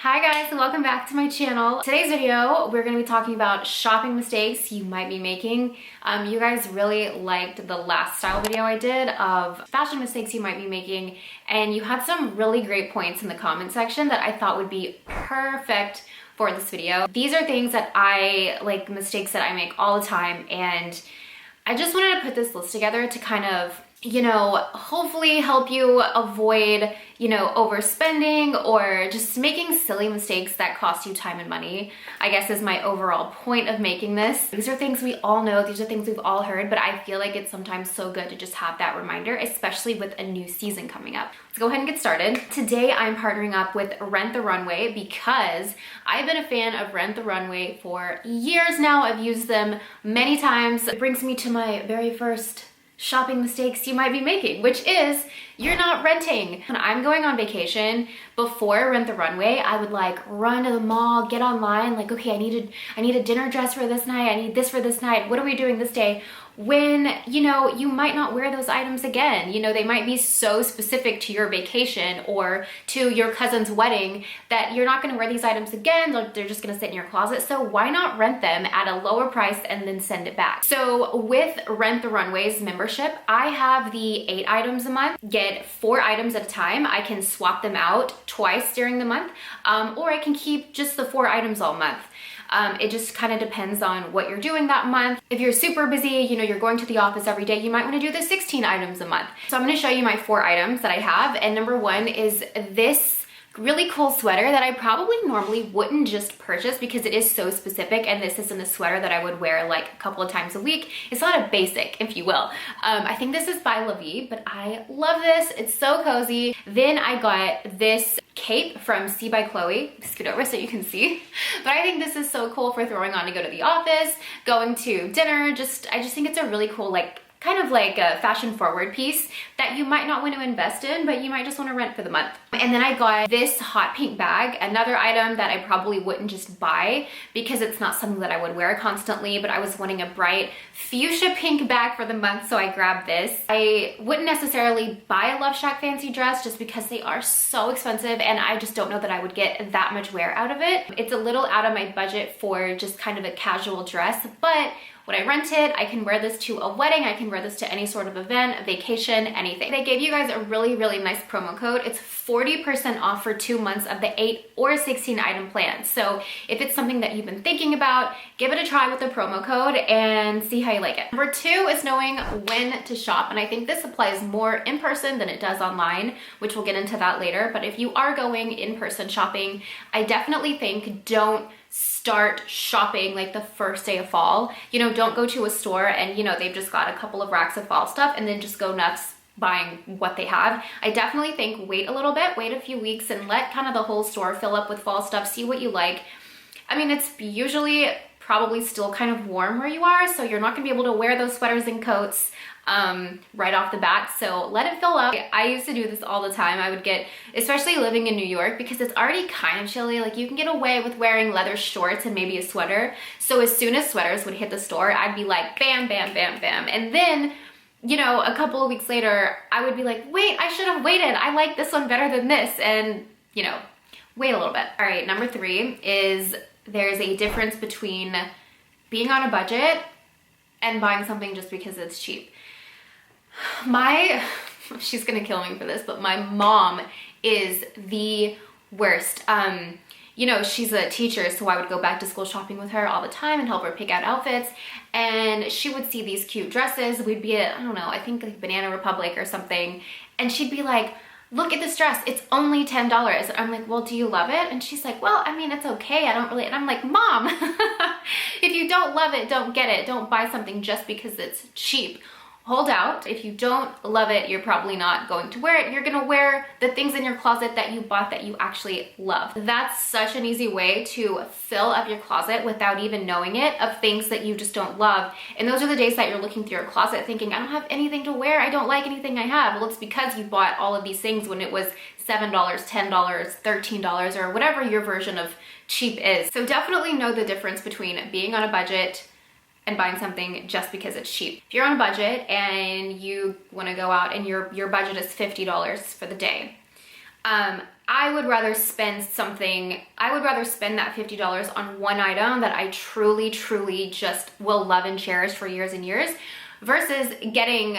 Hi guys, and welcome back to my channel. Today's video, we're going to be talking about shopping mistakes you might be making. You guys really liked the last style video I did of fashion mistakes you might be making, and you had some really great points in the comment section that I thought would be perfect for this video. These are things that mistakes that I make all the time, and I just wanted to put this list together to kind of, hopefully help you avoid, overspending or just making silly mistakes that cost you time and money, I guess is my overall point of making this. These are things we all know, these are things we've all heard, but I feel like it's sometimes so good to just have that reminder, especially with a new season coming up. Let's go ahead and get started. Today I'm partnering up with Rent the Runway because I've been a fan of Rent the Runway for years now. I've used them many times. It brings me to my very first shopping mistakes you might be making, which is you're not renting. When I'm going on vacation, before Rent the Runway, I would run to the mall, get online, okay, I need a dinner dress for this night, I need this for this night, what are we doing this day? When, you might not wear those items again. They might be so specific to your vacation or to your cousin's wedding that you're not gonna wear these items again, they're just gonna sit in your closet. So why not rent them at a lower price and then send it back? So with Rent the Runway's membership, I have the 8 items a month, get 4 items at a time. I can swap them out twice during the month, or I can keep just the 4 items all month. It just kind of depends on what you're doing that month. If you're super busy, you're going to the office every day, you might want to do the 16 items a month. So I'm going to show you my 4 items that I have. And number 1 is this really cool sweater that I probably normally wouldn't just purchase because it is so specific, and this isn't a sweater that I would wear a couple of times a week. It's not a basic, if you will. I think this is by La Vie, but I love this. It's so cozy. Then I got this cape from C by Chloe. Scoot over so you can see. But I think this is so cool for throwing on to go to the office, going to dinner. I just think it's a really cool kind of like a fashion forward piece that you might not want to invest in, but you might just want to rent for the month. And then I got this hot pink bag, another item that I probably wouldn't just buy because it's not something that I would wear constantly, but I was wanting a bright fuchsia pink bag for the month, so I grabbed this. I wouldn't necessarily buy a Love Shack fancy dress just because they are so expensive, and I just don't know that I would get that much wear out of it. It's a little out of my budget for just kind of a casual dress, but when I rent it, I can wear this to a wedding, I can wear this to any sort of event, a vacation, anything. They gave you guys a really, really nice promo code. It's 40% off for 2 months of the 8 or 16 item plan. So if it's something that you've been thinking about, give it a try with the promo code and see how you like it. Number 2 is knowing when to shop. And I think this applies more in person than it does online, which we'll get into that later. But if you are going in person shopping, I definitely think don't start shopping the first day of fall. Don't go to a store and they've just got a couple of racks of fall stuff and then just go nuts buying what they have. I definitely think wait a little bit, wait a few weeks and let kind of the whole store fill up with fall stuff, see what you like. I mean, it's usually probably still kind of warm where you are, so you're not gonna be able to wear those sweaters and coats right off the bat, so let it fill up. I used to do this all the time. I would get, especially living in New York, because it's already kind of chilly, you can get away with wearing leather shorts and maybe a sweater. So as soon as sweaters would hit the store, I'd be like, bam, bam, bam, bam. And then, a couple of weeks later, I would be like, wait, I should have waited. I like this one better than this. And, wait a little bit. All right, number 3 is there's a difference between being on a budget and buying something just because it's cheap. She's gonna kill me for this, but my mom is the worst. She's a teacher, so I would go back to school shopping with her all the time and help her pick out outfits. And she would see these cute dresses. We'd be at, I don't know, I think Banana Republic or something. And she'd be like, look at this dress, it's only $10. I'm like, well, do you love it? And she's like, well, I mean, it's okay, I don't really, and I'm like, Mom, if you don't love it, don't get it. Don't buy something just because it's cheap. Hold out. If you don't love it, you're probably not going to wear it. You're gonna wear the things in your closet that you bought that you actually love. That's such an easy way to fill up your closet without even knowing it, of things that you just don't love. And those are the days that you're looking through your closet thinking, I don't have anything to wear, I don't like anything I have. Well, it's because you bought all of these things when it was $7, $10, $13, or whatever your version of cheap is. So definitely know the difference between being on a budget and buying something just because it's cheap. If you're on a budget and you wanna go out and your budget is $50 for the day, I would rather spend that $50 on one item that I truly, truly just will love and cherish for years and years versus getting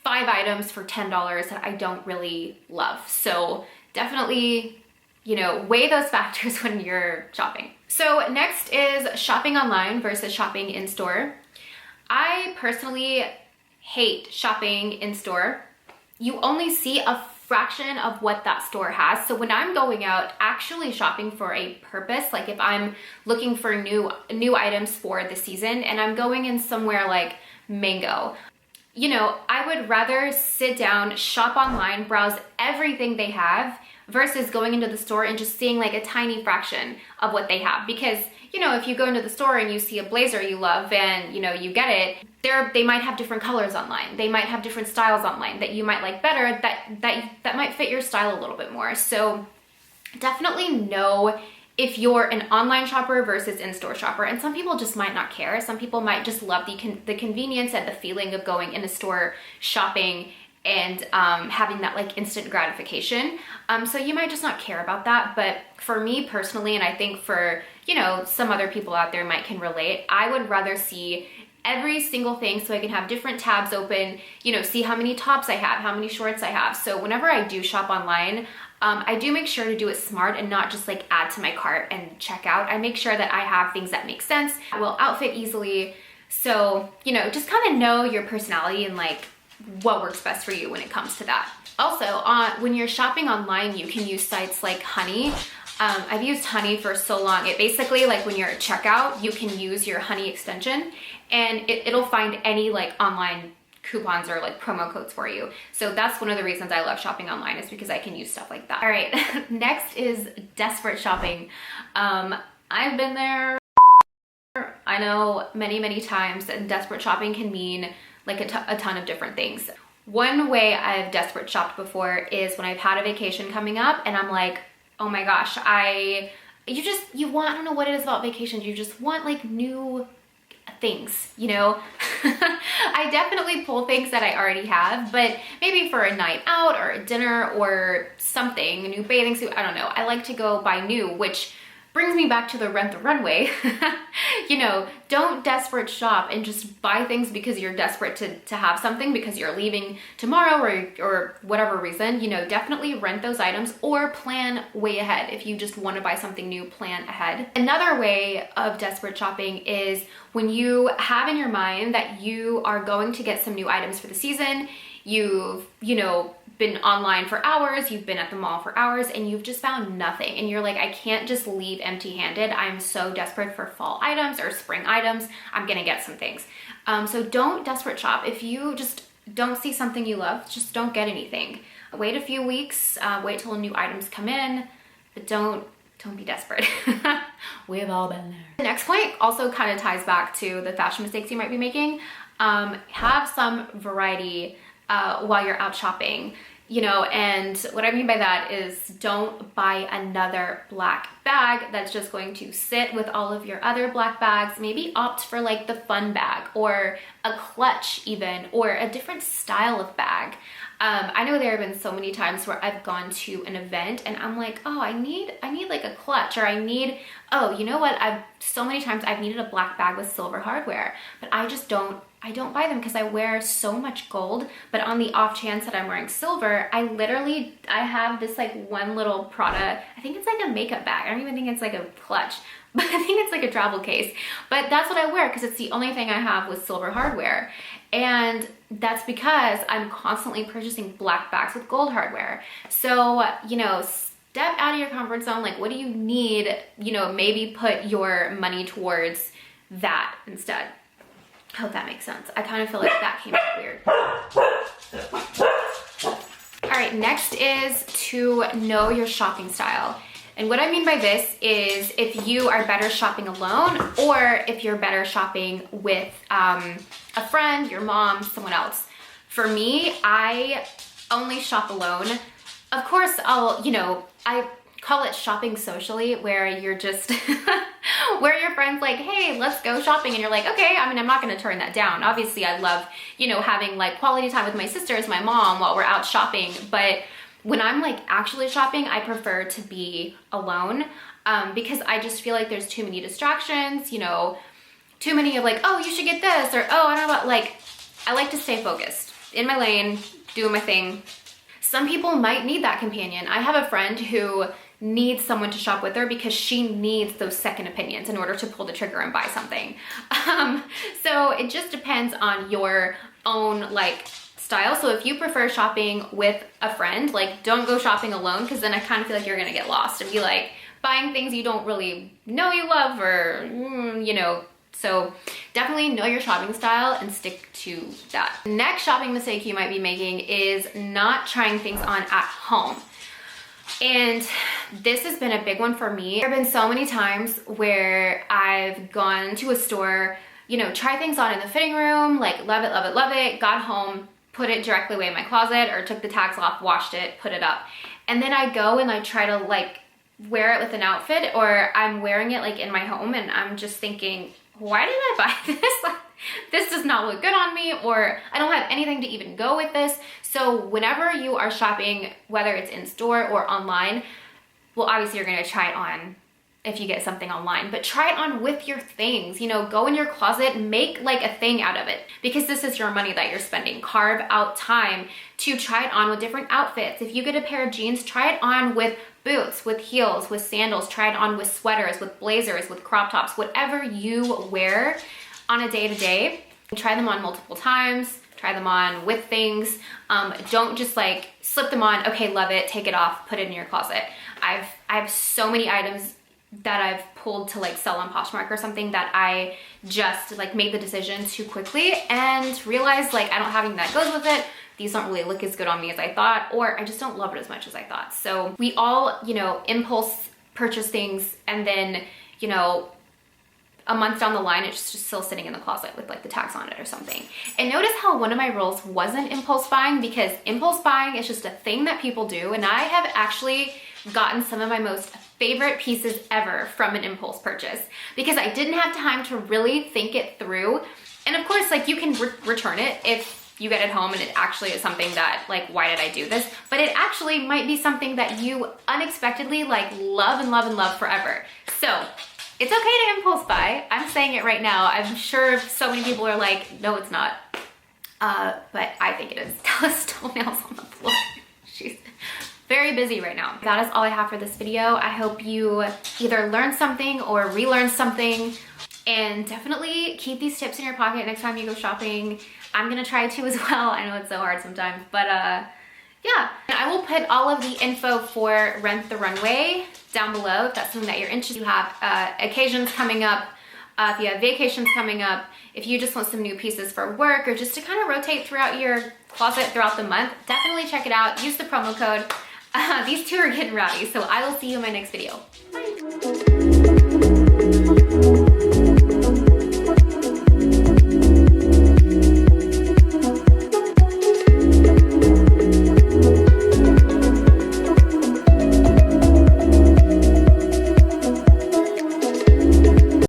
5 items for $10 that I don't really love. So definitely, you know, weigh those factors when you're shopping. So next is shopping online versus shopping in store. I personally hate shopping in store. You only see a fraction of what that store has. So when I'm going out actually shopping for a purpose, like if I'm looking for new items for the season and I'm going in somewhere like Mango, you know, I would rather sit down, shop online, browse everything they have versus going into the store and just seeing like a tiny fraction of what they have. Because, you know, if you go into the store and you see a blazer you love and, you know, you get it, they might have different colors online. They might have different styles online that you might like better, that might fit your style a little bit more. So definitely know if you're an online shopper versus in-store shopper. And some people just might not care. Some people might just love the convenience and the feeling of going in a store shopping and having that like instant gratification. So you might just not care about that. But for me personally, and I think for, you know, some other people out there can relate, I would rather see every single thing so I can have different tabs open, you know, see how many tops I have, how many shorts I have. So whenever I do shop online, I do make sure to do it smart and not just like add to my cart and check out. I make sure that I have things that make sense, will outfit easily. So, you know, just kind of know your personality and like what works best for you when it comes to that. Also, when you're shopping online, you can use sites like Honey. I've used Honey for so long. It basically, like when you're at checkout, you can use your Honey extension and it'll find any like online coupons or like promo codes for you. So that's one of the reasons I love shopping online, is because I can use stuff like that. All right, next is desperate shopping. I've been there. I know many times, and desperate shopping can mean like a ton of different things. One way I've desperate shopped before is when I've had a vacation coming up and I'm like, oh my gosh, you want, I don't know what it is about vacations, you just want like new things, you know? I definitely pull things that I already have, but maybe for a night out or a dinner or something, a new bathing suit, I don't know. I like to go buy new, which brings me back to the Rent the Runway. You know, don't desperate shop and just buy things because you're desperate to have something because you're leaving tomorrow or whatever reason. You know, definitely rent those items or plan way ahead. If you just want to buy something new, plan ahead. Another way of desperate shopping is when you have in your mind that you are going to get some new items for the season. You've, you know, been online for hours, you've been at the mall for hours, and you've just found nothing. And you're like, I can't just leave empty-handed. I'm so desperate for fall items or spring items. I'm gonna get some things. So don't desperate shop. If you just don't see something you love, just don't get anything. Wait a few weeks, wait till new items come in, but don't be desperate. We've all been there. The next point also kind of ties back to the fashion mistakes you might be making. Have some variety while you're out shopping, you know, and what I mean by that is don't buy another black bag that's just going to sit with all of your other black bags. Maybe opt for like the fun bag or a clutch even, or a different style of bag. I know there have been so many times where I've gone to an event and I'm like, oh, I need like a clutch, or oh, you know what? So many times I've needed a black bag with silver hardware, but I don't buy them because I wear so much gold. But on the off chance that I'm wearing silver, I have this like one little Prada, I think it's like a makeup bag. I don't even think it's like a clutch, but I think it's like a travel case. But that's what I wear because it's the only thing I have with silver hardware. And that's because I'm constantly purchasing black bags with gold hardware. So, you know, step out of your comfort zone. Like, what do you need? You know, maybe put your money towards that instead. I hope that makes sense. I kind of feel like that came out weird. All right, next is to know your shopping style. And what I mean by this is if you are better shopping alone or if you're better shopping with a friend, your mom, someone else. For me, I only shop alone. Of course, I call it shopping socially, where you're just, where your friend's like, hey, let's go shopping. And you're like, okay, I mean, I'm not going to turn that down. Obviously, I love, you know, having like quality time with my sisters, my mom while we're out shopping. But When I'm like actually shopping, I prefer to be alone because I just feel like there's too many distractions, you know, too many of like, oh, you should get this, or oh, I don't know about, like, I like to stay focused in my lane, doing my thing. Some people might need that companion. I have a friend who needs someone to shop with her because she needs those second opinions in order to pull the trigger and buy something. So it just depends on your own like style. So if you prefer shopping with a friend, like don't go shopping alone, because then I kind of feel like you're gonna get lost and be like buying things you don't really know you love, or you know. So definitely know your shopping style and stick to that. Next shopping mistake you might be making is not trying things on at home. And this has been a big one for me. There have been so many times where I've gone to a store, you know, try things on in the fitting room, like love it, love it, love it, got home, put it directly away in my closet, or took the tags off, washed it, put it up. And then I go and I try to like wear it with an outfit, or I'm wearing it like in my home and I'm just thinking, why did I buy this? This does not look good on me, or I don't have anything to even go with this. So whenever you are shopping, whether it's in store or online, well, obviously you're gonna try it on if you get something online, but try it on with your things. You know, go in your closet, make like a thing out of it, because this is your money that you're spending. Carve out time to try it on with different outfits. If you get a pair of jeans, try it on with boots, with heels, with sandals, try it on with sweaters, with blazers, with crop tops, whatever you wear on a day-to-day. Try them on multiple times, try them on with things. Don't just like slip them on, okay, love it, take it off, put it in your closet. I have so many items that I've pulled to like sell on Poshmark or something that I just like made the decision too quickly and realized like I don't have anything that goes with it. These don't really look as good on me as I thought, or I just don't love it as much as I thought. So we all, you know, impulse purchase things, and then, you know, a month down the line, it's just still sitting in the closet with like the tags on it or something. And notice how one of my rules wasn't impulse buying, because impulse buying is just a thing that people do. And I have actually gotten some of my most favorite pieces ever from an impulse purchase, because I didn't have time to really think it through. And of course, like you can return it if you get it home and it actually is something that like, why did I do this? But it actually might be something that you unexpectedly like love and love and love forever. So it's okay to impulse buy. I'm saying it right now. I'm sure so many people are like, no, it's not. But I think it is. Stella's toenails on the floor. She's very busy right now. That is all I have for this video. I hope you either learned something or relearned something, and definitely keep these tips in your pocket next time you go shopping. I'm gonna try to as well. I know it's so hard sometimes, but yeah. And I will put all of the info for Rent the Runway down below if that's something that you're interested in. You have occasions coming up, if you have vacations coming up, if you just want some new pieces for work, or just to kind of rotate throughout your closet throughout the month, definitely check it out. Use the promo code. These two are getting rowdy, so I will see you in my next video. Bye.